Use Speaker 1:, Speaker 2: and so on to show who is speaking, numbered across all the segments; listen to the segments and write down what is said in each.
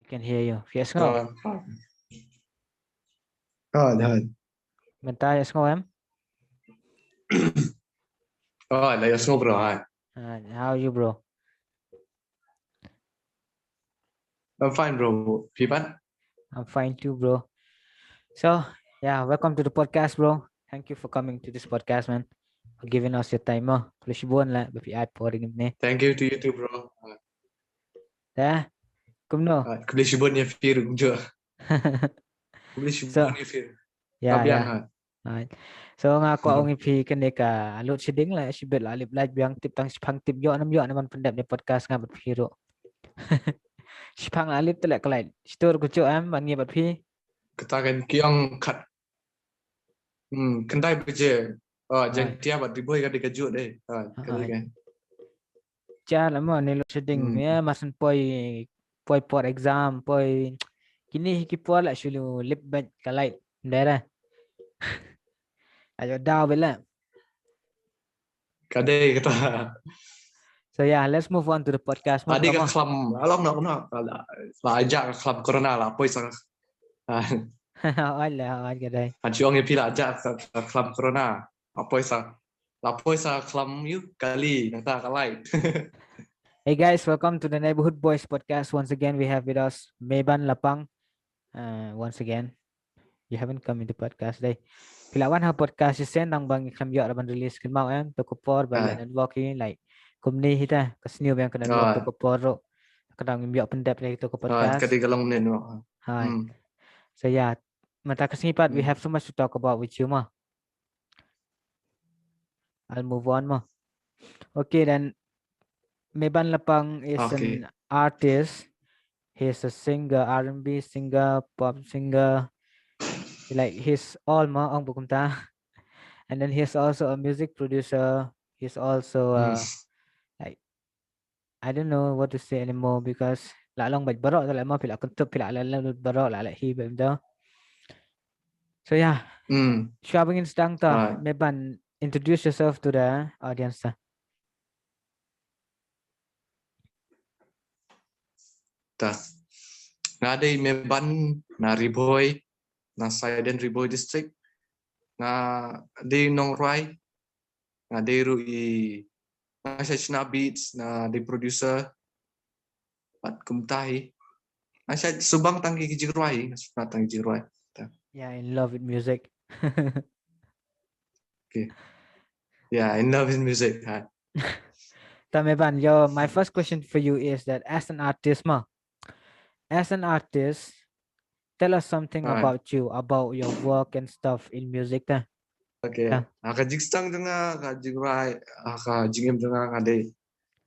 Speaker 1: Can hear you. Yes ngô.
Speaker 2: Rồi, rồi.
Speaker 1: Mình ta yes ngô em.
Speaker 2: Rồi, lấy số rồi.
Speaker 1: How are you bro?
Speaker 2: I'm fine, bro. Pipan.
Speaker 1: I'm fine too, bro. So yeah, welcome to the podcast, bro. Thank you for coming to this podcast, man. For giving us your time. Tulisbuan lah, bapi ad po rin ni.
Speaker 2: Thank you to you too, bro.
Speaker 1: Dah, kumno.
Speaker 2: Kebeli shibun ya fir juga. Kebeli
Speaker 1: So
Speaker 2: shibun ya fir.
Speaker 1: yeah,
Speaker 2: Kabiang
Speaker 1: yeah.
Speaker 2: ha.
Speaker 1: Alright. So nga ko ang ipi kaneka alut siding la sibet la alip laj biang tip tang sipang tip yo nam yo naman pendap ni podcast nga bat hero. Sipang alip telek kelai. Store ko cho am ban ngi bat pi.
Speaker 2: Katakan kiang kat. Kendai beje. Jangan tiap buat ribu kan dikejut deh. Kali kan.
Speaker 1: Cha lama ni alut siding ya masan poi por exam poi kini hiki por la shulu lip bat kelai. Daerah. Ayo daw bela.
Speaker 2: Kadai kata.
Speaker 1: So yeah, let's move on to the podcast.
Speaker 2: Adik ke kelam. Alam nak. Lah ajak kelam corona lah. Poi sang.
Speaker 1: Alah, kadai.
Speaker 2: Aji orang yang pilih ajak kelam corona. Apa sang. Lapoi sa kelam you kali. Nata kalai.
Speaker 1: Hey guys, welcome to the Neighborhood Boys podcast. Once again, we have with us Meban Lapang. Once again, you haven't come in the podcast day. Pilawan ha podcast isen nang bang ikam yo raban release kin mau en to kopor balik dan walking like kumni hita kasniu yang kena dua to kopor ro kadang yo pendap lagi to podcast.
Speaker 2: Ketika long nen no.
Speaker 1: Hi. So yeah, mata kesnipat we have so much to talk about with you ma. I'll move on ma. Okay then. Meban Lapang is an artist. He's a singer, R&B singer, pop singer. Like he's all ma ang bukumta. And then he's also a music producer. He's also like I don't know what to say anymore because la long baj barok la ma pila kuntup pila la barok la hi bemda. So yeah. Shabangin stang ta Meban introduce yourself to the audience ta.
Speaker 2: Ngadai Meban na Riboy na Saiden Riboy district na di Nongrai na di Rui na siya beats na di producer at kumtahi na siya subang tangi kijirwai na tangi kijirwai.
Speaker 1: Yeah, in love with music.
Speaker 2: Okay. Yeah, in love with music.
Speaker 1: Meban, my first question for you is that as an artist, tell us something about you, about your work and stuff in music.
Speaker 2: Okay. Kajigstang dengar, kajigrai, kajigim dengar ngade.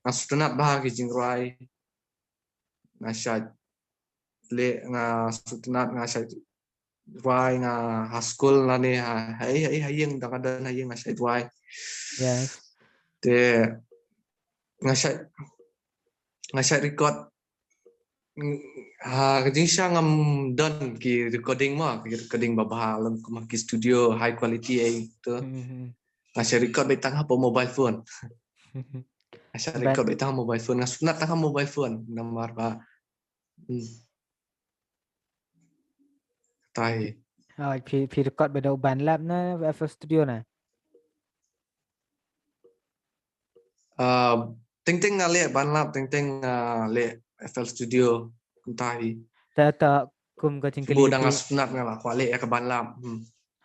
Speaker 2: Nasutunat bah kajigrai. Nasyad le nasutunat nasyad rai nga haskul nani hai yang dakadan hai yang nasyad rai.
Speaker 1: Yes.
Speaker 2: Te nasyad record kajing siya ngam done ki recording babah alam ki studio high quality itu. Nasyad record betang apa mobile phone. Nasyad record betang mobile phone nasunat tang mobile phone nomor ba. Tai.
Speaker 1: Phi record by ban lab na FL Studio na.
Speaker 2: Ting le ban lab ting le FL Studio tai.
Speaker 1: Ta kum ka tingkali.
Speaker 2: Bodang asunat ngala kwale ka ban lab.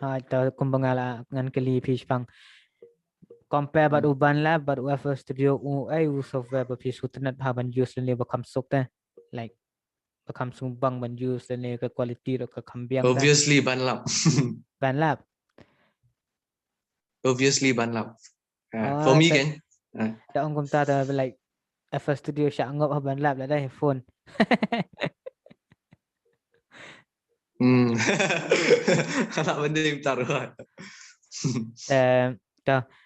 Speaker 1: Ta kum bangala ngan kali phi pang. Compare but ban lab but FL Studio software but phi sutunat ha ban use le bakam sokta like bakam sumbang ban use le ka quality ro ka kambiang.
Speaker 2: Obviously ban lab.
Speaker 1: Ban lab.
Speaker 2: Obviously ban lab. For me kan.
Speaker 1: Ta kum ta like FL Studio siya ngop ha ban lab la dai phone.
Speaker 2: Anak benda yang taruh.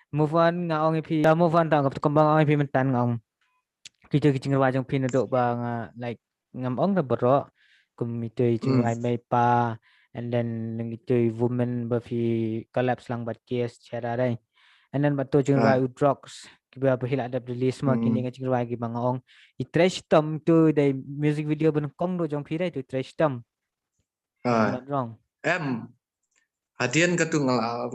Speaker 1: Move on nga ong ipi move on ta kembang ong ipi mentan ngong kita ngwa jong pin dok bang like ngam ong ta bro kum itu ngwai mai pa and then itu woman ba phi collapse lang bat case cara dai and then bat to ngwai udrox kiba bahila ada release ma kini ngaching ruai ki bang ong I trash tam tu dai music video ban kong do jong phi dai tu trash tam if I'm not wrong
Speaker 2: em hadian ka tu ngala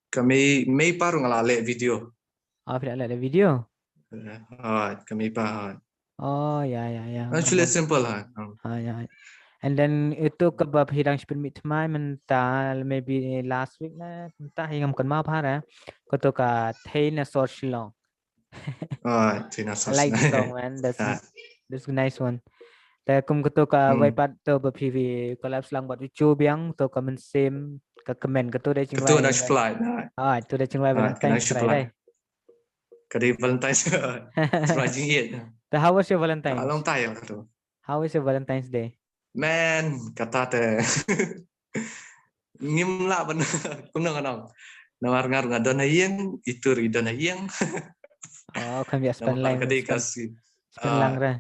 Speaker 2: kami may paru ngala le video
Speaker 1: phi ada video
Speaker 2: kami pa
Speaker 1: oh ya
Speaker 2: actually simple
Speaker 1: ya and then itu kebab hidang permit mai mental maybe last week na entah yang kan ma pa ra ko to ka thei na so shilong
Speaker 2: tina
Speaker 1: I like the song man that's a nice oneแต่គុំក៏ទៅកាវៃបាត់ទៅបពីវីក៏ឡាប់ស្លងបាត់ជូបៀងទៅក៏មិនសេមក៏ខមមិនក៏ទៅដែរជាងវ៉ៃ
Speaker 2: Ketua next flight.
Speaker 1: ទៅដែរជាងវ៉ៃ Valentine ស្រ័យដែរ
Speaker 2: Kadi Valentine rajin it.
Speaker 1: So how was your Valentine?
Speaker 2: Along tayo tu.
Speaker 1: How was your Valentine's Day?
Speaker 2: Man, kata te. Ngim la ban kunang kanang. Nawar ngar ngadon yang itu ridon yang.
Speaker 1: Oh, kan biasa spend lang.
Speaker 2: Kadi kasih.
Speaker 1: Spend lang ra.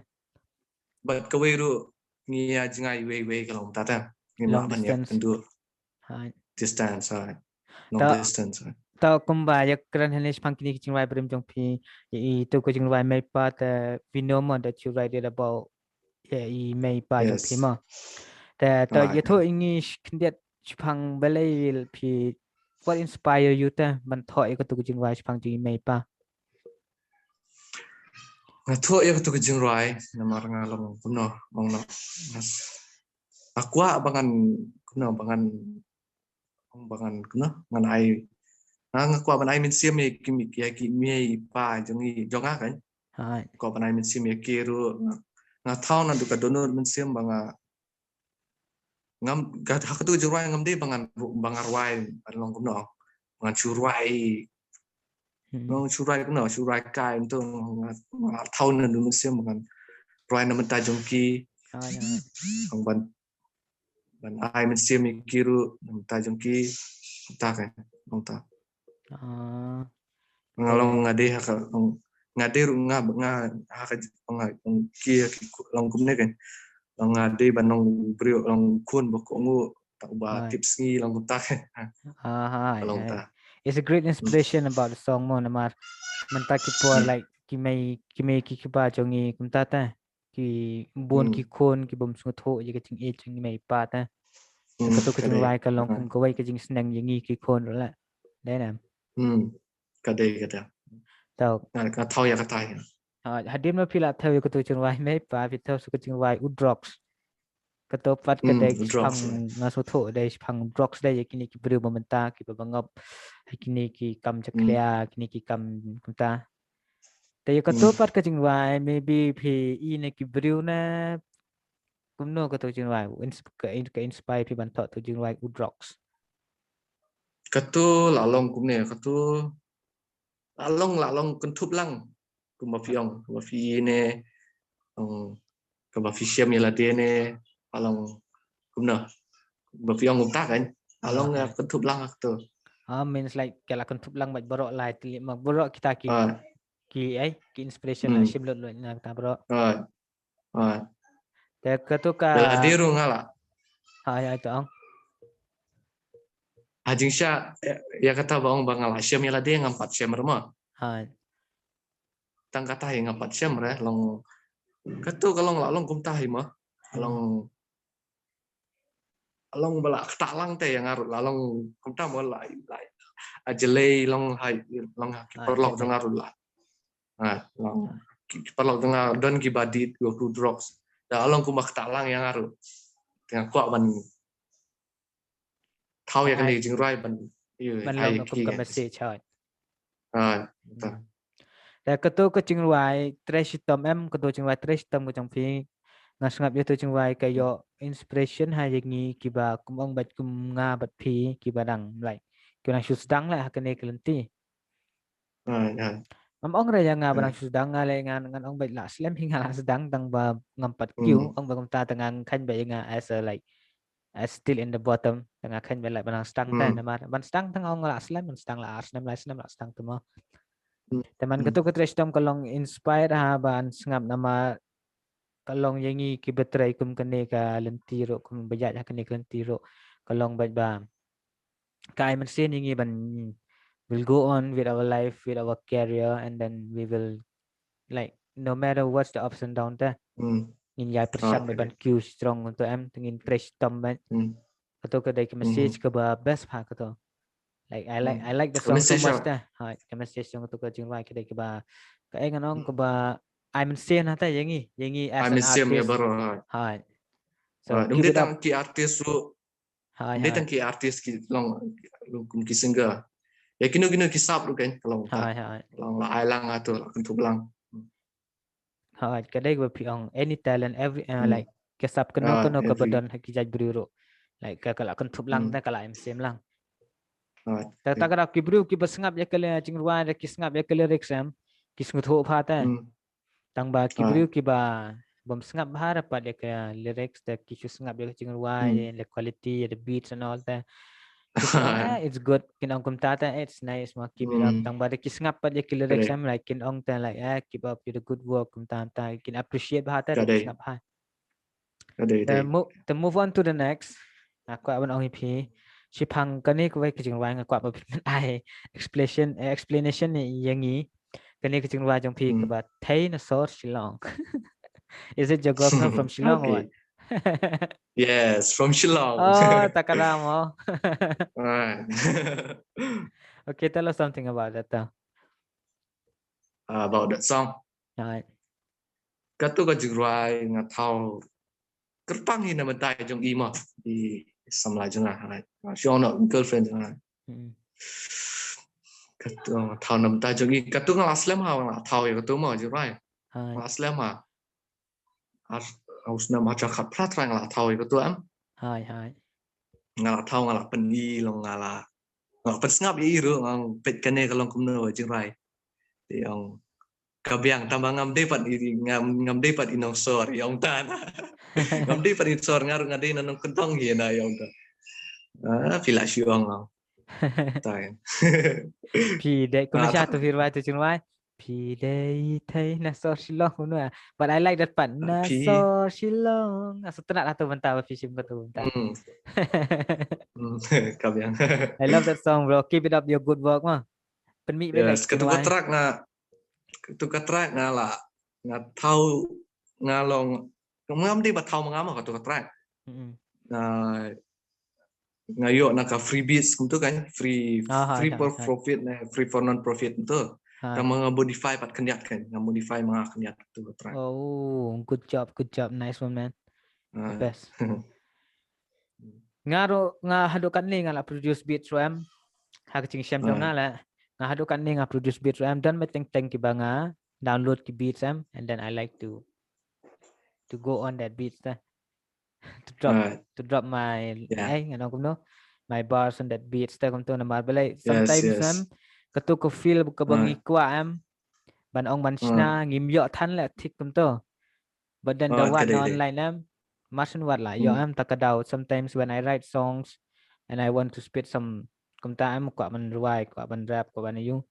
Speaker 2: But kawiru ngia jingai we kalau tata. Ngim la ban ya tentu. Distance long distance.
Speaker 1: Tao kumba ya kran hanish pangkini kiching wai brim jong phi itu ko jing wai mai pa ta vinoma that you write it about I mai pa jong phi ma ta ye tho english kindet chpang balai phi what inspire you ta man thoi ko tu jing wai chpang ji mai pa
Speaker 2: tho ya tu jing wai namar ngalong kuno mong no aqua bangan kuno bangan kuno ngan ai qua bên ai mình xem mi ki mi pa jong a kan qua bên ai mình xem ki ru nga thau na du ka donor mình xem bang ngam ga ha tu jurai ngam de bangar wai ban long kum no ngan churai long churai kum no churai kai tu nga thau na du mình xem bang roi na mình ta jong ki ang ban ai mình xem ki ru mình ta jong ki ta kan long ta ngalong ngade ngade haka kia long kumne kan long ngade banong brio long kun bokongu tak ba tips ni long ta long ta
Speaker 1: it's a great inspiration about the song mo namar manta ki por like ki mai ki ba jongi kumta ta ki bon ki khon ki bom su tho ye ka ching e ching mai pa ta ka to ka ching wai ka long kum ka wai ka jing snang yangi ki khon ro la đấy nè
Speaker 2: kada
Speaker 1: tao
Speaker 2: ka thau ya ka tai
Speaker 1: hadim na pila thau ko to ching wai mai pa vi thau su ka ching wai udrox ka to pat ka dai phang nga so tho dai phang drox dai kini ki bru momenta ki babangop kini ki kam chaklia kini ki kam kumta te ka to pat ka ching wai maybe phi I ne ki bru na kumno ka to ching wai inspire phi ban tho to ching wai udrox
Speaker 2: katu lalong kumne katu lalong kentup lang kumba fi ne kumba fi siam ya de ne lalong kumna kumba fi ngum ta kan lalong kentup lang tu
Speaker 1: means like kala kentup lang mat borok lai tili mak borok kita ki inspiration la sim lot na ta borok te katu ka
Speaker 2: diru ngala
Speaker 1: ya itu ang
Speaker 2: Hajingsha ya kata bang ngala siam ya de ngam 4 siam rema tang kata yang 4 siam re long katu kalong lalong kum tahi mah long bala talang te yang arut lalong kum ta mo lai ajele long hai long perlok tengah arut lah long perlok tengah don ki badit go to drugs da lalong kum talang yang arut tengah kuat ban thau ya kan di jing rai ban
Speaker 1: ai kum ka message haiแต่ก็ตัวก็จึงไว้เทรชตอมก็ตัวจึงไว้เทรชตอมก็จังพีงาสงับยตัวจึงไว้ก็ยออินสปิเรชันให้ยังงี้กีบาคุมองบัดคุมงาบัดพีกีบาดังไรกีบาชุดดังlah kanนี่kelantiองอะไรยังงาบัดชุดดังอะไรงานองบัดละสเลมhinggaละsedang tang ba ngampat kiu ong ba kumta tangang kan ba yang as a like as still in the bottom tengah kan ba like banang sedang ta nama ban sedang tang ong la slem ban sedang la arsenal la sedang tu mo teman ketu ketres tom kalong inspire ha ban sengap nama kalong yangi ki betrai kum kene ka lentiro kum bajat ha kene lentiro kalong bat ba kai man sen yangi ban we'll go on with our life, with our career, and then we will like no matter what's the ups and downs there. In giải persiang
Speaker 2: cái
Speaker 1: ban Q strong untuk em tengin fresh tamban atau kedai ke message ke ba best pa ke to. Like I like the song so much dah. Ha, ke message yang tu ke jing right kedai ke ba ke ai nganong ke ba I'm insane hata yangi as an artist. Ha.
Speaker 2: So keep it up. Ki artist lu. Dia tang ki artist ki long ki singer. Ya kino ki sap lu kan kalau tak. Long la ai lang atau untuk lang.
Speaker 1: Ha, kedai ke piang any talent every like ke sap keno ke badan ki jaj buru. Like kalau kentup lang ta kalau I'm same lang. Tak kada ki bru ki basngap ya kale jingruan ki sngap ya kale exam ki snguth pha ta tang ba ki bru ki ba bom sngap bhara pa de ka lyrics ta ki sngap ya jingruan the quality the beats and all that it's good kin ong kum ta it's nice ma keep it up tang ba de ki sngap pa de ki lyrics am like kin ong ta like keep up with the good work kum ta kin appreciate bha ta de sngap ha the move on to the next aku awan ong hi she phang kani ko ke jingwa nga kwa ba ai explanation ni yangi kani ke jingwa jong phi ka ba thai na sor Shillong. Is it your girlfriend from Shillong or what?
Speaker 2: Yes, from Shillong.
Speaker 1: Oh, Takadamo. Okay, tell us something about that.
Speaker 2: About that song.
Speaker 1: Right.
Speaker 2: Katu ka jingwa nga thao kerpang hi na matai jong ima di some lại chẳng hạn, she on girlfriend chẳng hạn, cái thao nằm tay cho cái tu nggak aslam hao nggak thao ya tu mau jadi, nggak aslam ah, harus nama macam kat plat orang nggak thao ya tu am, nggak thao nggak pendi long nggak persngap ya iru nggak pet kene kalau kumno jadi, thì ông kabiang tambah ngam dapat inong sor yang tan ngam dapat in sor ngaruh ngade nanong kentong hiena yang tan pila siang ngam tan
Speaker 1: pi de kuna sha tu firwa tu chinwai pi de thai na sor Shillong nu but I like that part na sor Shillong setelah atau bentar fishing betul bentar
Speaker 2: kabiang
Speaker 1: I love that song bro, keep it up your good work mah penmi be like
Speaker 2: ketua track nga là nga thau nga long ngam đi bật thau ngam mà ketua track nga yo na ka free beats gitu kan free for profit free for non profit itu yang modify pat kendiat kan nga modify mga kendiat ketua track.
Speaker 1: Oh, good job, nice one man, the best. Nga hadukan ni nga la produce beats ram hak ching syam jong nga hadukan ni nga produce beats ram dan meteng ki banga download ki beats and then I like to go on that beats to drop my ngano kum no my bars on that beats ta kum to na marbelai sometimes katu ko feel ka bangi kwa ban ong ban sna ngim yo than la thik kum to but then the one online masun wat la yo takadao sometimes when I write songs and I want to spit some kum ta kwa ban ruai kwa ban rap kwa ban yu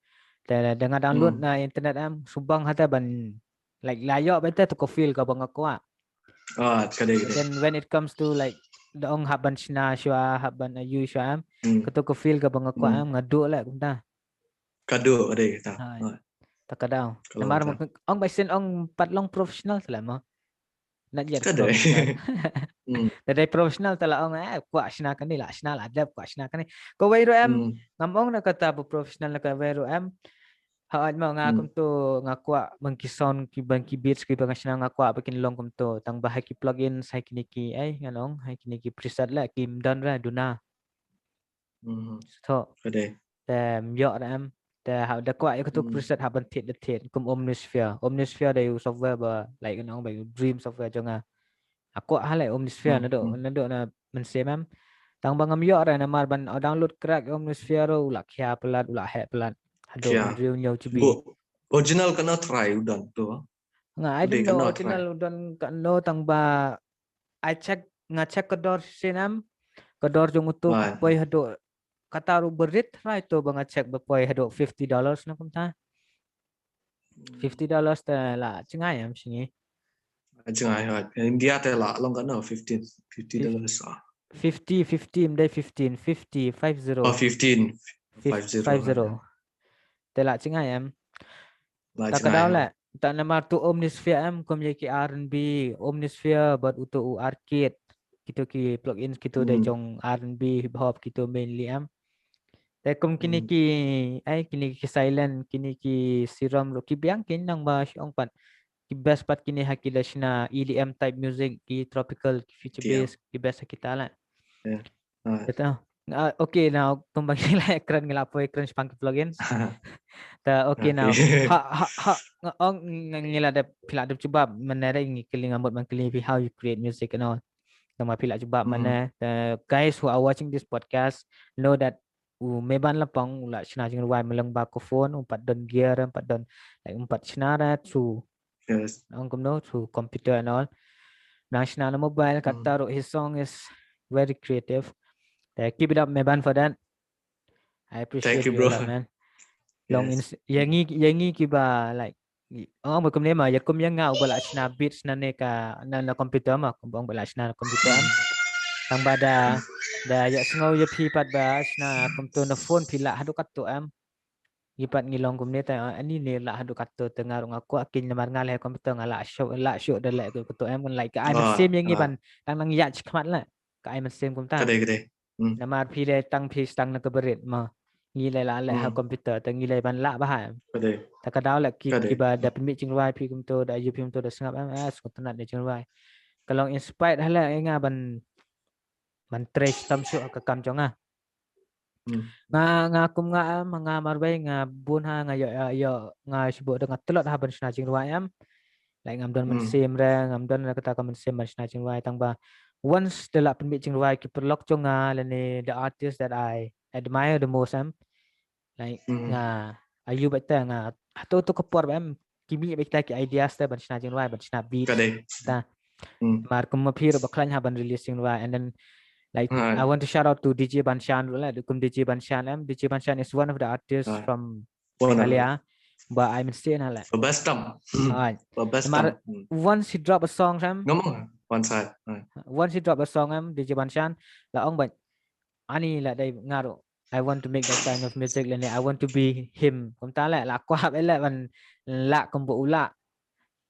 Speaker 1: ta dengan download na internet subang hata ban like layo beta to ko feel ka bang kwa then when it comes to like the ong haban sna shwa haban ayu shwa katu ko feel ka bang kwa ngadu la kum ta
Speaker 2: kado ade ta
Speaker 1: takadao namar ong by sen ong patlong professional tala mo not yet professional tadai professional tala ong kwa sna kan ni la sna la adab kwa sna kan ni ko wairo ngamong na kata professional na ka wairo haad mo nga kum to nga kwa bangki sound ki bangki beats ki bang sna nga kwa bakin long kum to tang bahay ki plugins hay kiniki ay nganong hay kiniki preset la kim dan ra duna so yo ram the how the kwa to preset haban tet kum omnisphere they software ba like nong by dream software jonga aku halai omnisphere na do na men semam tang bangam yo ra na mar ban download crack omnisphere ro la khya pelat ula he pelat ado drill nhau chibi
Speaker 2: original kana try udan to
Speaker 1: nga I don't know original udan no tang ba I check kador sinam kador jong utu poi hado kataru berit right to bang check poi hado $50 na kumta $50 ta la chingai am singi
Speaker 2: chingai India ta la long kana $50
Speaker 1: 50 mday 15 50 50
Speaker 2: oh 15 50
Speaker 1: Telak cingai em.
Speaker 2: Lại
Speaker 1: Tak
Speaker 2: chừng này
Speaker 1: kadau
Speaker 2: hả?
Speaker 1: le. Tak nama tu Omnisphere em kom ye ki R&B, Omnisphere buat untuk arcade. Kita ki plugins kita dari jong R&B hip hop kita mainly em. Tại công kini ki ai kini ki silent kini ki siram ro ki biang kin nang ba ong pat ki best part kini hakila shina EDM type music ki tropical ki future
Speaker 2: Điều.
Speaker 1: bass ki best kita la.
Speaker 2: Yeah. Rồi.
Speaker 1: Betul. Okay now kembali lah ekran ngelapo ekran spang plugins. Ta okay now ha ong ngila ada pila ada cuba mana ingi keling ambut mangkeli how you create music and all. Sama pila cuba mana guys who are watching this podcast know that meban lapang ula china jing wai melang microphone umpat don gear umpat don like umpat china through
Speaker 2: Yes.
Speaker 1: ong kumno through computer and all. Nang china mobile kata his song is very creative. Keep it up meban for that. I appreciate
Speaker 2: Thank you,
Speaker 1: you a
Speaker 2: bro.
Speaker 1: lot, man. Long
Speaker 2: Yes.
Speaker 1: yangi kiba like ông mà cũng nếu mà giờ cũng yang ngau bala china beats na ne ka na computer mà cũng bong bala china computer am tang bada da ya sngau ya pi pat ba china computer na phone pi la hadu kat to am gipat ngilong kum ne ta ani ne la hadu kat to tengarung aku akin lamar ngal computer ngala show da la ko to am kan like ai man same yang ban tang nang ya chkmat la ka ai man same kum ta
Speaker 2: Cái đây.
Speaker 1: lamar pi le tang pi tang na ka berit ma ngilai la ha computer tang ngilai ban la ba ha
Speaker 2: Cái đây.
Speaker 1: tak kadau la
Speaker 2: Cái đấy.
Speaker 1: kiba da pemik jing ruai pi kum to da yu pi kum to da sengap as ko tanat de jing ruai kalau inspired hala nga ban trace tam su ka kam jonga nga kum nga marbai nga bun ha nga yo nga sibo da telot ha ban sna jing ruai am like ngam don man sim ra ngam don kata ka man sim ban sna jing ruai tang ba once the la pemik jing ruai ki perlok jonga la ni the artist that I admire the most am like nga ayu bata nga to ko por am kimi be ta ki ideas ta ban sna jing ruai ban sna beat
Speaker 2: Cái đây.
Speaker 1: ta mar kum ma phir ba klan ha ban releasing ruai and then like I want to shout out to DJ Banshan la kum DJ Banshan am DJ Banshan is one of the artists from Australia but I'm staying hala
Speaker 2: For best time. For best
Speaker 1: time once he drop a song sam
Speaker 2: ngomong one side
Speaker 1: once he drop a song am DJ Banshan la ong ba ani la dai ngaro I want to make that kind of music and I want to be him kum ta la kwa bela ban la kum bo ula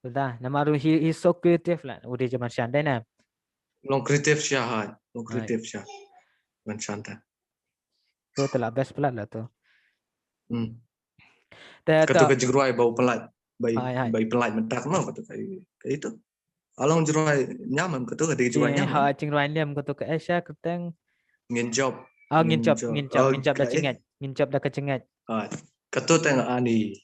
Speaker 1: ta namaru he's so creative la DJ Banshan dai na
Speaker 2: long creative siya ha long creative siya Banshan ta
Speaker 1: tu telah best pula lah tu
Speaker 2: katu ka jigruai bau pelat bai pelat mentak no katu kayak itu along jigruai nyaman katu ka jigruai nyaman
Speaker 1: ha jigruai nyam katu ka Asia keteng
Speaker 2: nginjob
Speaker 1: nginjob dah cengat nginjob dah kecengat
Speaker 2: katu tengok ani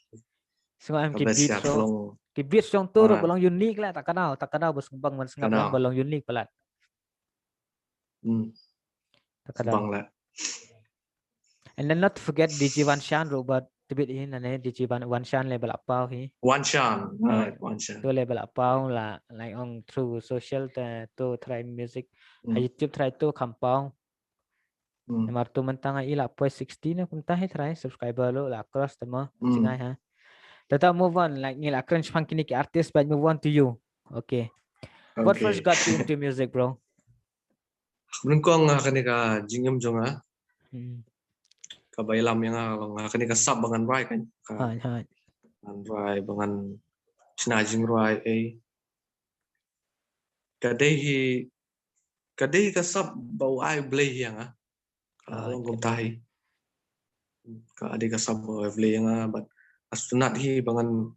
Speaker 1: semua am ki beat song tu balong unik lah tak kenal bersumbang man sengap balong unik pelat tak kenal
Speaker 2: lah
Speaker 1: and then not to forget DJ Banshan robot tebit ini nane DJ Banshan level apau hi
Speaker 2: Banshan
Speaker 1: tu level apau lah like on through social to try music YouTube try to kampau Namar tu mentang ila point 16 na kunta try subscriber lo la cross tama singai ha tetap move on like ngila crunch pang kini ki artist but move on to you okay what first got you into music bro
Speaker 2: menungkong kani ka jingam jonga ka bailam yang kani ka sab bangan rai kan rai bangan snajing rai kadai ka sab bau ai blay yang long kom tahi ka ade ka sab bau blay yang but astunat hi bangan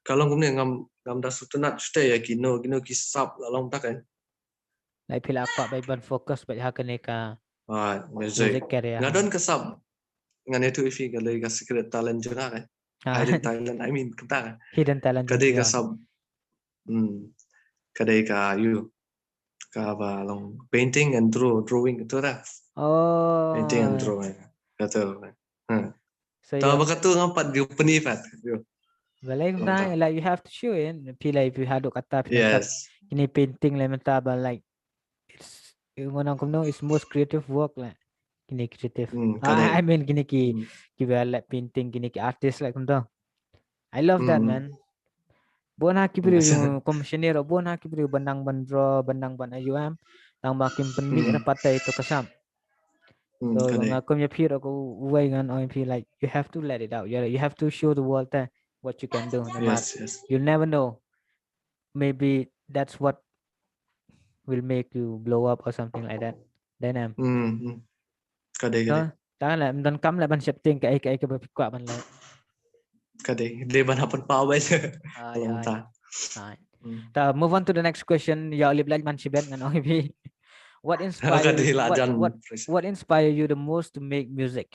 Speaker 2: kalau ngomne ngam da sutunat stay ya kino ki sab long tak kan
Speaker 1: lai pila apa bai ban fokus bai ha kene ka
Speaker 2: music
Speaker 1: career
Speaker 2: ngadon ka sab ngan itu ifi ka le ka secret talent jena kan hidden talent I mean kata
Speaker 1: hidden talent
Speaker 2: kadai ka sab kadai ka you ka ba long painting and drawing itu dah painting and drawing kata so tahu apa kata ngampat di penifat
Speaker 1: balai like you have to show in pila if you haduk kata
Speaker 2: yes
Speaker 1: ini painting le menta ba like it's ngonang kumno is most creative work lah kini creative I mean kini ki like painting kini ki artist like kumno I love that man bona kibri komisioner bona kibri benang bandro benang ban ayuam tang makin penmi rapat itu kesam So
Speaker 2: Cái đấy.
Speaker 1: ngakom ya phir ko way ngan OMP like you have to let it out. You have to show the world that what you can do.
Speaker 2: Yes, yes.
Speaker 1: You never know. Maybe that's what will make you blow up or something like that. Then
Speaker 2: Cái đấy.
Speaker 1: ta là mình cắm lại ban sập tiền cái bị quạ mình lại.
Speaker 2: Cái đấy. Để bạn học bao bây giờ. Lòng ta.
Speaker 1: Ta move on to the next question. Ya lip like man sibet ngan OMP. What inspire you the most to make music?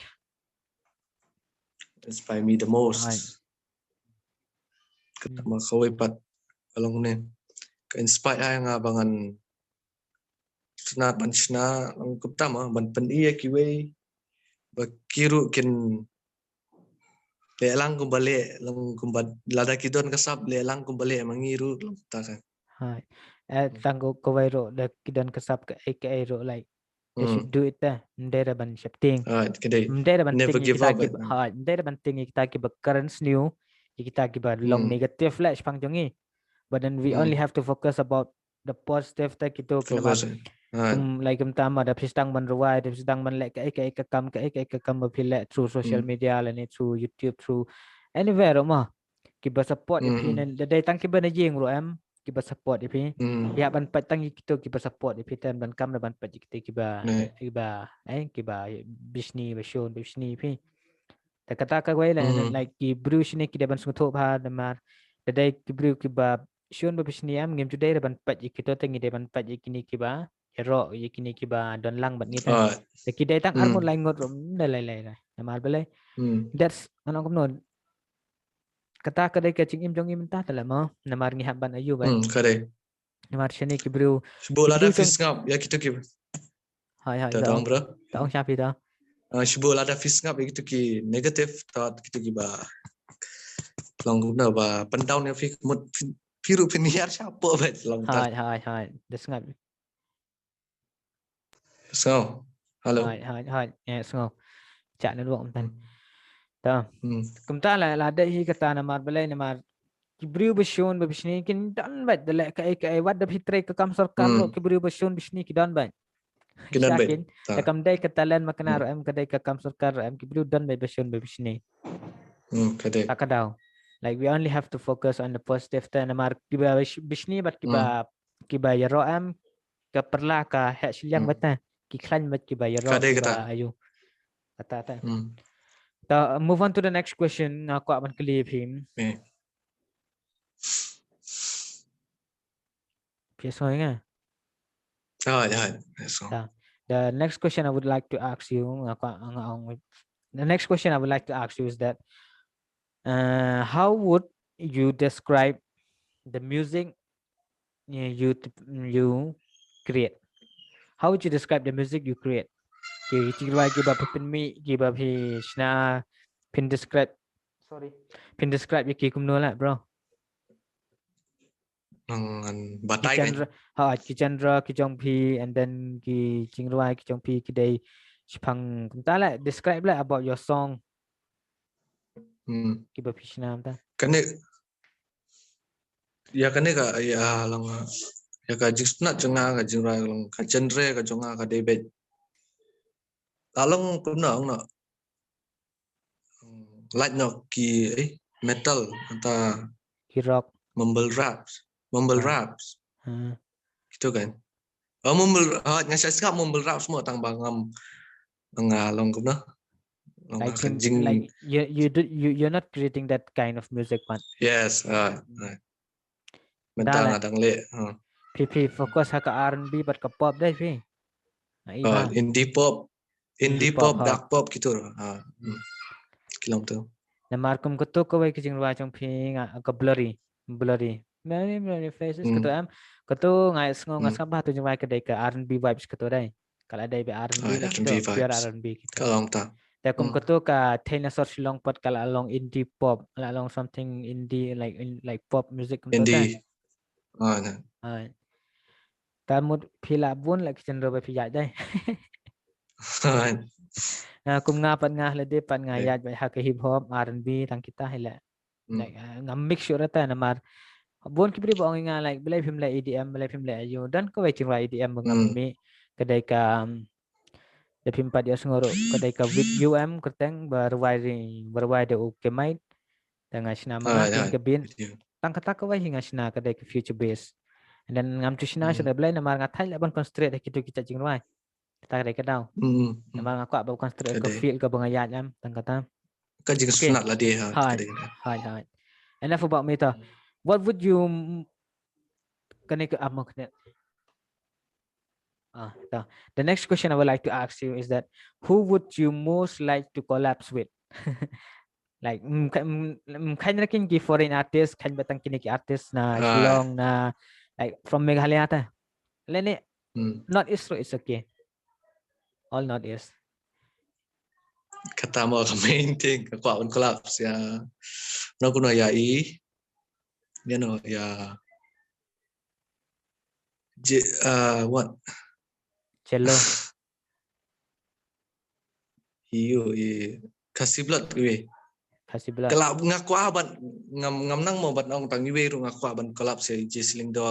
Speaker 2: Inspire me the most. Mà khâu pat along ne. Ka inspire ay nga bangan sna banchna ang kuptama ban paniya kiwe bakiru kin lelang kumbali lang kumbad lada kidon kasab lelang kumbali mangiru lang ta ka.
Speaker 1: Hai. Tanggo kawairo da kidan kasab ka ro like they should do it ndera ban shapting. Ndera ban
Speaker 2: Never give up.
Speaker 1: Hai, ndera ban tingi kita ki currents new kita ki ba long negative flash pang jongi. But then we only have to focus about the positive ta kito
Speaker 2: Focus.
Speaker 1: Like tama da pistang ban ruwai da pistang ban like ka kam phile through social media and through YouTube through anywhere ma kiba support ipi nan da dai tang kiba na jing ro am kiba support ipi ya ban pat tang kito kiba support ipi tan ban kam na ban pat kito kiba bisni ba show bisni ipi ta kata ka wai like ki bruce ni kida ban sungtho ba da mar da dai ki bru kiba show ba bisni am ngem today ban pat kito tangi de ban pat kini kiba hero kini kiba don lang ban ni ta da kidai tang armon lai ngot rom lai na mar bele that's anong kom no kata kadai ka ching im jong im ta tala mo na mar ngi haban ayu ba
Speaker 2: kare
Speaker 1: na mar shani ki bru
Speaker 2: bola da fish ngap ya kita ki
Speaker 1: hai
Speaker 2: ta dong bro
Speaker 1: ta ong sha pi da
Speaker 2: bola da fish ngap ya kita ki negative thought kita ki ba long guna ba pandau ne fi mut piru piniar siapa ba long ta
Speaker 1: hai das ngap
Speaker 2: so hello
Speaker 1: hai so cha na ruộng tan ta kum ta la dai hi kata na mar balai na mar kibriu bashon ba bishni kin dan ba dala ka wad da fitre ka kam sarkar lo kibriu bashon bishni ki dan ba sakin ta kam dai katalan makna am kadai ka kam sarkar am kibriu dan ba bashon ba bishni
Speaker 2: kadai
Speaker 1: akadaw like we only have to focus on the positive ta na mar kiba bishni bat kiba yaro am ka perla ka ha silyang bata ki klan bat kiba yaro kiba ayu kata ta move on to the next question na ko man clip him The next question I would like to ask you is that how would you describe the music you create? How would you describe the music you create? Pin describe bro. Ki genre ki jong pi and then ki jingruai ki jong pi ki day pang ta lại describe lại about your song ki ba pishnam ta
Speaker 2: kane ka ya lang ya ka jisna jonga ka jingruai lang ka genre ka jonga ka debet along kuna na like no ki metal anta
Speaker 1: ki rock
Speaker 2: mumble raps gitu kan mumble ngasih skap mumble rap semua tang bangam ngalong kuna
Speaker 1: like you're not creating that kind of music man
Speaker 2: yes mentang adang le
Speaker 1: pp focus ha ka R&B but ka pop dai pi
Speaker 2: indie pop dark pop gitu kilom tu
Speaker 1: na markum ko to ko wai ki jingwa chong pi ka blurry many faces ko to am ko to ngai sngo ngas ka ba to jingwa ka dai ka R&B vibes ko to dai kala dai be R&B la to pure R&B gitu
Speaker 2: kalong ta
Speaker 1: ta kum ko to ka thena sort silong pot kala along indie pop along something indie like pop music kum to ta ta mut phila bun la kitchen ro ba phi dai kum nga pat nga le de pat nga ya ba ha ka hip hop R&B tang kita hela like ngam mix sure ta na mar bon kibri ba nga like belai phim la EDM belai phim la ayo dan ko wai chingwa EDM ngam mi kedai ka Để phim empat dia sengoro kadai ka with UM kerteng berwai de ukemait dengan sina mangatin ke bin tang kata ka wai hinga sina kadai ke future base. And then ngam tu sina sina blai na mar ngatai la ban constraint kita kita jing wai. Kita kadai ka dau. Na mar ngakwa ba constraint ke feel ke bangayat am tang kata.
Speaker 2: Kan jing sunat lah dia.
Speaker 1: Hai. Enough about meta. What would you kena ke apa kena? The next question I would like to ask you is that who would you most like to collapse with? Like kanya kin ki foreign artist kanya batang kini ki artist na Shillong na like from Meghalaya ta. Lene not East so it's okay. All not East.
Speaker 2: Kata mo main thing kwa on collapse ya. No kuno ya ya what?
Speaker 1: Cello.
Speaker 2: Iyo kasih blood gue.
Speaker 1: Kasih blood.
Speaker 2: Kalau ngaku aban ngam nang mo bat nong tang gue ru ngaku aban collapse ya Jesling do.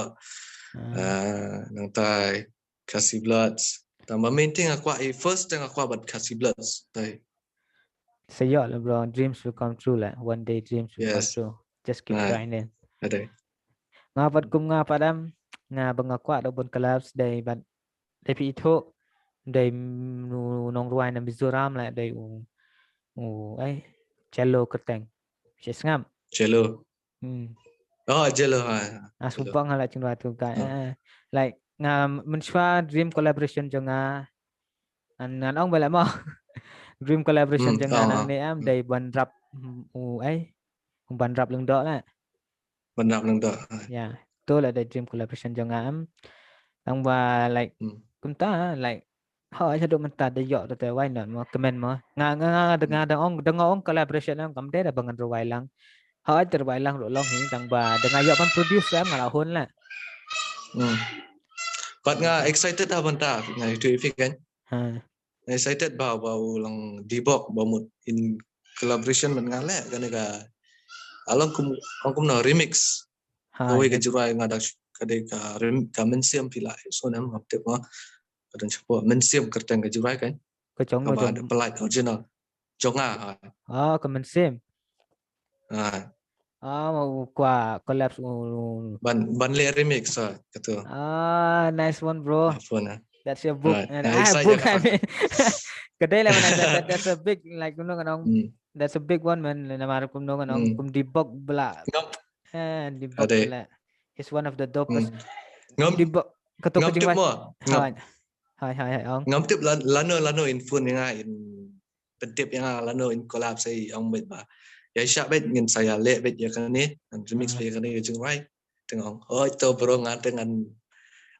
Speaker 2: Nang tai kasih blood. Tambah main thing ngaku first thing ngaku aban kasih blood. Tai.
Speaker 1: Say lah bro, dreams will come true lah. One day dreams will come true. Just keep grinding.
Speaker 2: Ada.
Speaker 1: Ngapat kum ngapadam nga bangakwa do bon collapse day but day pi itho day nong ruai na Mizoram la day ai cello kerteng. Yes ngam.
Speaker 2: Cello. Oh cello ha.
Speaker 1: Sumpang lah cuma tu kan. Like ngam menshwa dream collaboration jonga an ong bala mo. Dream collaboration jangan nang ni am day ban rap ban rap lung dok lah.
Speaker 2: Ban rap lung dok.
Speaker 1: Ya, tu lah day dream collaboration jangan am. Tang ba like kumta like how aja dok mentah day yok tu why not mo comment mo. Nga dengar ong collaboration am kam day dah bangan ruai lang. How aja ruai lang long hi tang ba dengar yok pan produce am ngalahun lah.
Speaker 2: But nga excited lah banta nga itu kan. Excited bau lang dibok bau in collaboration dengan ngale kan ga along kum na remix kowe ke jurai ngadak kadai ka mensiam pila so nam update mo kadang cepo mensiam kerteng ke jurai kan
Speaker 1: ke jong
Speaker 2: ada pelai original jonga
Speaker 1: ke mensiam mau qua collapse
Speaker 2: ban le remix gitu
Speaker 1: nice one bro. That's your book. And I have book. I mean, kadai lah mana that that's a big like that's a big one man. Namar kum debug bela. Debug bela. He's one of the dopest. Debug. Ketuk kecing
Speaker 2: mo.
Speaker 1: Hai ong.
Speaker 2: Ngam tip lano info ni nga in pentip yang lano in collab say ong bet ba. Ya syak bet ngin saya le bet ya kan ni remix play kan ni jeng right. Tengok. Oh itu bro dengan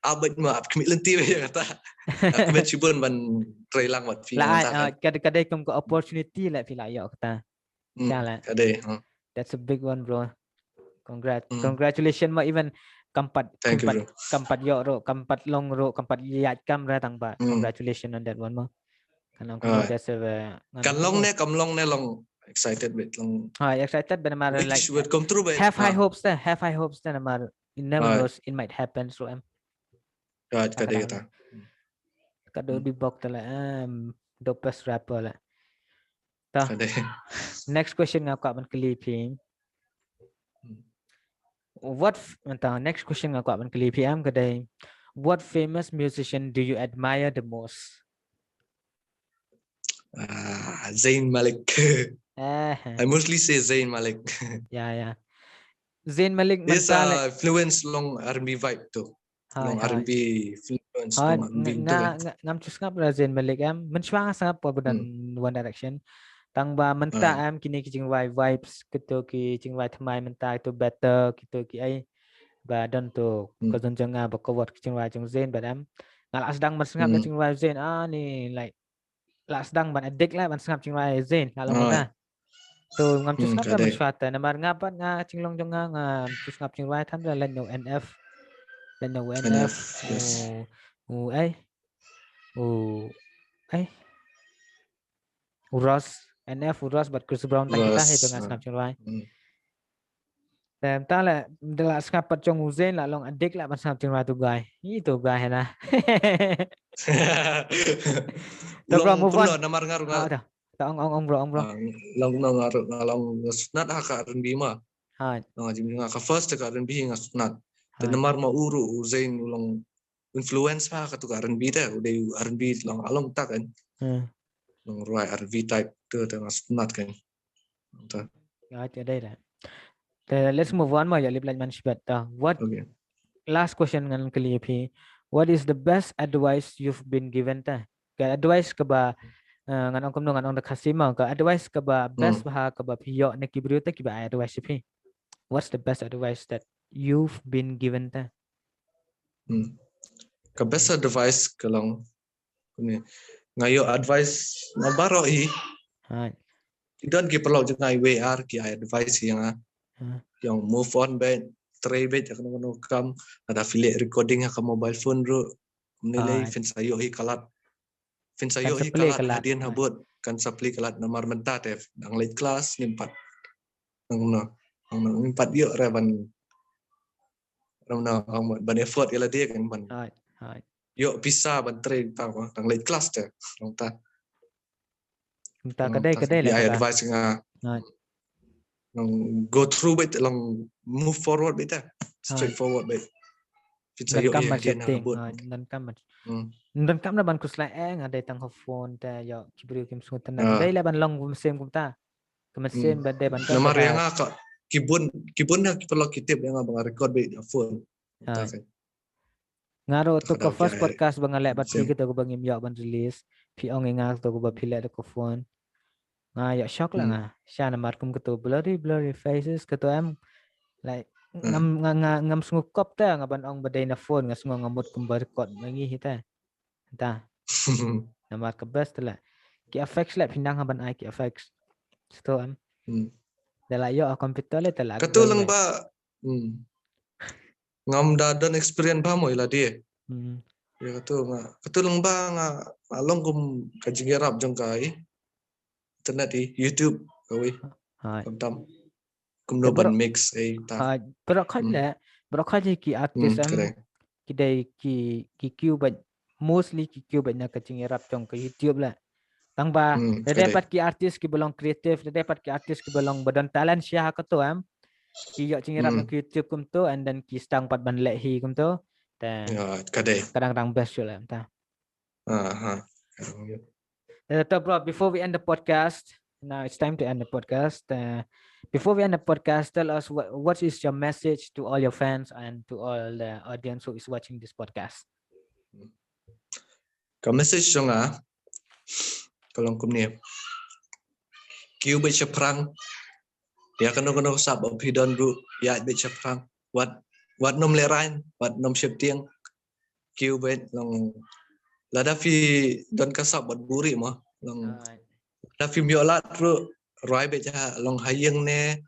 Speaker 2: abad mo kami lenti ya kata. Kami cuba ban try lang wat film.
Speaker 1: Kadai kum ko opportunity lah pila yok kata. Salah.
Speaker 2: Kadai.
Speaker 1: That's a big one bro. Congratulations mo even kampat yok ro kampat long ro kampat liat kam ra tang ba. Congratulations on that one mo. Kanang ko that's a
Speaker 2: kam long ne long excited bit long.
Speaker 1: Excited but amar like
Speaker 2: come through
Speaker 1: have high hopes then amar it never knows it might happen so
Speaker 2: kadai kata.
Speaker 1: Kado di bok tala dopest rapper lah. Next question nga ko man kliping. Next question nga ko man kliping am kadai. What famous musician do you admire the most?
Speaker 2: Zayn Malik. I mostly say Zayn Malik.
Speaker 1: Yeah. Zayn Malik
Speaker 2: mentale influence long R&B vibe tu. Long R&B influence long R&B tu.
Speaker 1: Ngam cus ngap la Zayn Malik am mensuang sangat po budan One Direction. Tang ba menta am kini kicing vibes gitu ki cing vai thamai menta itu better gitu ki ai ba dan tu ko jon janga ba ko wat kicing vai jong Zayn ba am ngal asdang man sangap la cing vai Zayn ni like la asdang ban adik la ban sangap cing vai Zayn kalau mana tu ngam cus ngap la mensuata namar ngapat nga cinglong jong nga cus ngap cing vai tham la lan NF Uras NF Uras buat Chris Brown tak kita hai dengan snap cingwai. Dan ta la dela snap pat chong Zayn la long adik la snap cingwai tu guy. Itu guy lah. bro, move on.
Speaker 2: Kulo namar ngaru
Speaker 1: Dah. Tak ong bro.
Speaker 2: Long long sunat ka R&B ma.
Speaker 1: Hai.
Speaker 2: Long ajim nga ka first ka R&B nga sunat. Te namar ma uru zain long influence pa ka tu R&B ta udah R&B long along tak kan. Long right R&B type tu nga sunat kan. Ta.
Speaker 1: Ya đây là. Let's move on mà giờ lip man shibat. What last question ngan kali pi. What is the best advice you've been given ta? Ka advice ka ba ngan ong kumno ngan ong kasih mau ka advice ka ba best ba ka ba piyo na kibru ta ki ba advice pi. What's the best advice that you've been given ta?
Speaker 2: Ka best advice kalong ni ngayo advice na baro hi. Tidak ki perlu jangai WR ki advice yang move on ben try bet akan kam ada affiliate recording ka mobile phone ro nilai fin sayo hi kalat hadian habut kan supply kalat nomor mentat dang late class nimpat nang nimpat yo reban ban effort ila dia kan ban yo bisa ban try dang late class te nang ta
Speaker 1: kadai
Speaker 2: lah advice nga go through bet long move forward bet straight forward bet
Speaker 1: dan kam masih ting dan kam na ban kuslai ada tang phone ta yo kibru kim su tan dai la ban long sem kum ta kemesin ban ban ta
Speaker 2: nomor yang ka kibun na perlu kitip yang bang record bet phone
Speaker 1: ngaro to ka first podcast bang lek bat pi kita ko bang im yo ban release pi ong nga to ko ba pi lek ko phone ya shock lah nga sha na mar kum ko blurry faces ko em like ngam sunggup kop ta nga ban ong badai na phone nga sunggup ngamut kum record mangi hita ta na mar ka best lah ki effects lek pindang ban ai ki effects sto am dala yo komputer le tala
Speaker 2: katulang ba ngam dadan experience ba mo ila dia ya katulang ba nga along kum kajingerap jong kai internet di YouTube kawi tam kum no ban mix ta
Speaker 1: pero khat ki artist am ki dai ki Q ba mostly ki Q ba na kajingerap jong ka YouTube la tang ba dapat ki artist ki belong kreatif dapat ki artist ki belong badan talent syah ka to am ki yo cingirap ng YouTube kum to and then ki stang pat ban lek hi kum to ta kadang best yo la ta bro, before we end the podcast, now it's time to end the podcast. Before we end the podcast, tell us what is your message to all your fans and to all the audience who is watching this podcast.
Speaker 2: Ka message yo nga kalong kum ni kiu be chaprang ya kano sab opidon ru ya be chaprang wat nom lerain wat nom septiang kiu be long lada fi don kasab bat buri mo long lada fi miolat ru roi be ja long hayeng ne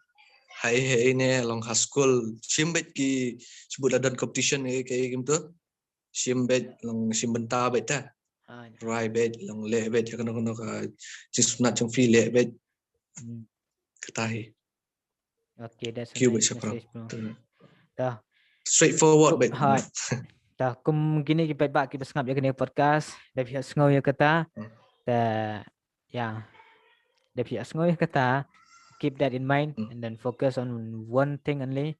Speaker 2: hai ne long high school simbet ki sebut dan competition ke gitu simbet long simbenta be ta roi be long le be ja kano ka jisnat jong fi le be ketahi
Speaker 1: okay that's
Speaker 2: a nice message bro straightforward be
Speaker 1: ta kum gini ki ba ki besngap ya gini podcast da pihak sngau ya kata ta ya da pihak sngau ya kata keep that in mind and then focus on one thing only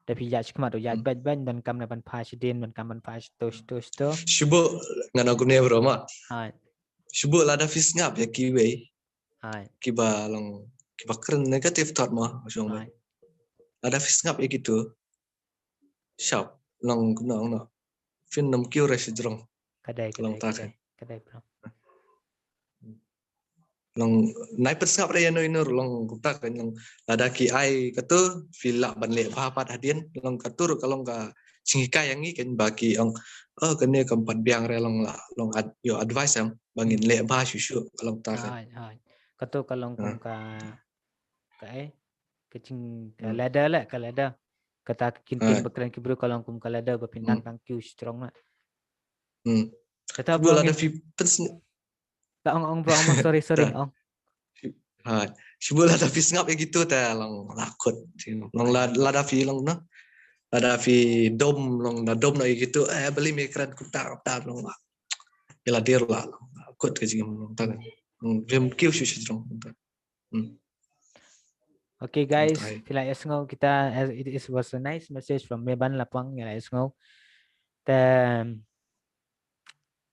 Speaker 1: da pihak kmat ya ban dan kam na ban pa din ban kam ban pa to
Speaker 2: shubo ngana kum ne bro ma shubo la da fis ngap ya ki we ki ba long ki ba kren negative thought ma jong ba ada fis ngap ya gitu shop long kum no fin nam kêu ra sejrong
Speaker 1: kadai bro
Speaker 2: long nai persap ra no inur long kupta kan long ada ki ai katu villa ban le ba pat hadien long katur kalong ka singika yang ni kan bagi ong kan ne kampat biang ra long yo advice am bangin le ba susu kalong ta kan
Speaker 1: katu kalong kum ka kecing kalada kata kintin bekran kibru kalong kum kalada berpindang tang Q strong lah kata
Speaker 2: bro ada fi
Speaker 1: tak ong bro sorry ong
Speaker 2: sibul ada fi ngap gitu ta long lakut long lada fi long no lada fi dom long na dom na gitu beli mikran ku ta long ila dir la quật cái gì mà ta viêm kêu sự trong ta
Speaker 1: Okay guys,
Speaker 2: tay
Speaker 1: feel like Esngo kita as it was a nice message from Meban Lapang nga Esngo.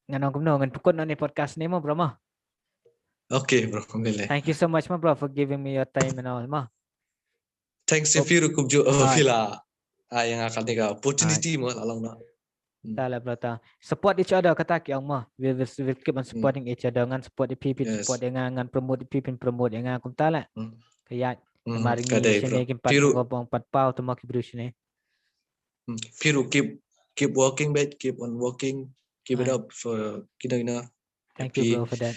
Speaker 1: Ngano kumno ngan pukod no ni podcast nimo bro mo.
Speaker 2: okay bro alhamdulillah
Speaker 1: Thank you so much bro for giving me your time and all mo.
Speaker 2: thanks if you kubjo pila yang akan tiga opportunity mo along na
Speaker 1: Tala bro ta. Support each other kata ki ang mo. We'll keep on supporting each other ngan support the people support ngan promote the people promote ngan kum tala. Kaya maringi sini kim pat ngobong pat pau to mo kibru sini.
Speaker 2: Piru keep working bet keep on working keep it up for kita
Speaker 1: thank you bro for that.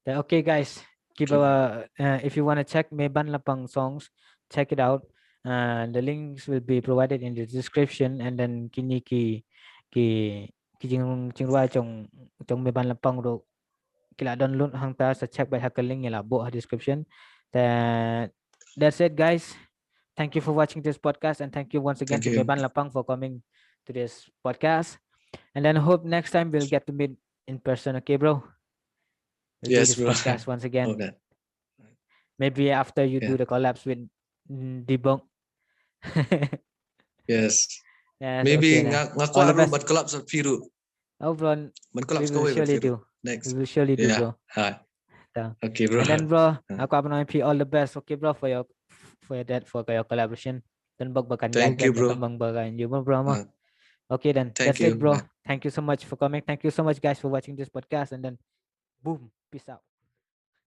Speaker 1: Okay guys, keep if you want to check Meban Lapang songs, check it out. The links will be provided in the description, and then kini ki jing rua trong Meban Lapang ro kila download hang ta sa check by hakal link nila bo description. That's it guys. Thank you for watching this podcast, and thank you once again to Meban Lapang for coming to this podcast. And then hope next time we'll get to meet in person. Okay, bro? We'll do this podcast once again. Maybe after you do the collabs with Debunk.
Speaker 2: Yes. Maybe ngakuha bro but collabs with Piru.
Speaker 1: Oh bro, we will surely do.
Speaker 2: Next.
Speaker 1: We will surely do, bro.
Speaker 2: Okay, bro.
Speaker 1: And then bro, aku abang MP all the best. Okay, bro, for your collaboration. Dan bagbakan
Speaker 2: thank you, bro.
Speaker 1: Bro. Okay, then that's it, bro. Thank you so much for coming. Thank you so much, guys, for watching this podcast. And then, boom, peace out.